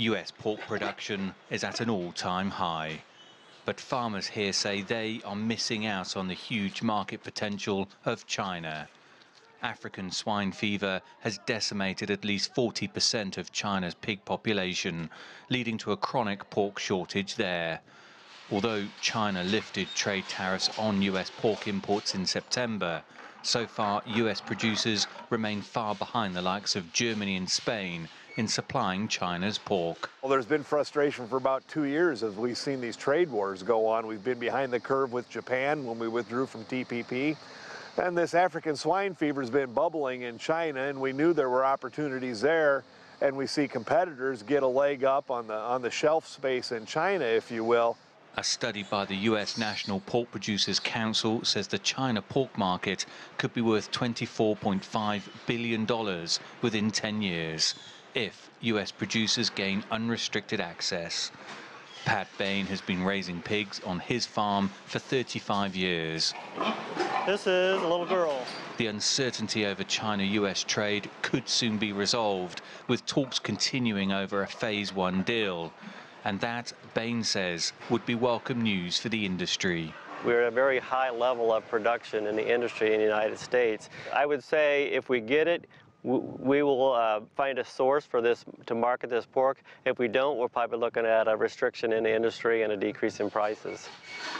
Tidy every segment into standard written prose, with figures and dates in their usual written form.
US pork production is at an all-time high, but farmers here say they are missing out on the huge market potential of China. African swine fever has decimated at least 40% of China's pig population, leading to a chronic pork shortage there. Although China lifted trade tariffs on US pork imports in September, so far US producers remain far behind the likes of Germany and Spain in supplying China's pork. Well, there's been frustration for about 2 years as we've seen these trade wars go on. We've been behind the curve with Japan when we withdrew from TPP. And this African swine fever has been bubbling in China, and we knew there were opportunities there. And we see competitors get a leg up on the shelf space in China, if you will. A study by the US National Pork Producers Council says the China pork market could be worth $24.5 billion within 10 years if US producers gain unrestricted access. Pat Bain has been raising pigs on his farm for 35 years. This is a little girl. The uncertainty over China-US trade could soon be resolved, with talks continuing over a Phase 1 deal. And that, Bain says, would be welcome news for the industry. We're at a very high level of production in the industry in the United States. I would say if we get it, we will find a source for this to market this pork. If we don't, we're probably looking at a restriction in the industry and a decrease in prices.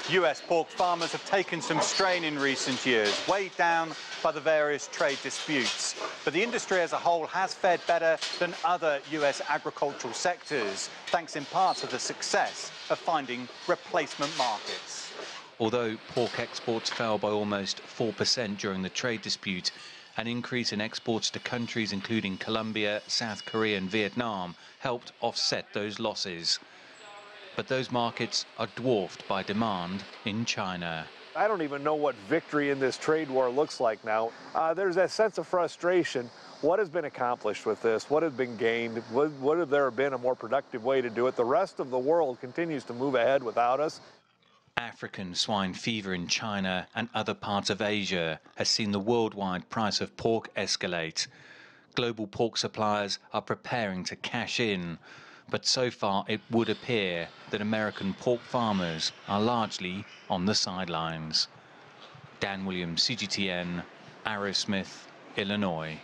US pork farmers have taken some strain in recent years, weighed down by the various trade disputes. But the industry as a whole has fared better than other US agricultural sectors, thanks in part to the success of finding replacement markets. Although pork exports fell by almost 4% during the trade dispute, an increase in exports to countries including Colombia, South Korea and Vietnam helped offset those losses. But those markets are dwarfed by demand in China. I don't even know what victory in this trade war looks like now. There's that sense of frustration. What has been accomplished with this? What has been gained? Would have there been a more productive way to do it? The rest of the world continues to move ahead without us. African swine fever in China and other parts of Asia has seen the worldwide price of pork escalate. Global pork suppliers are preparing to cash in, but so far it would appear that American pork farmers are largely on the sidelines. Dan Williams, CGTN, Arrowsmith, Illinois.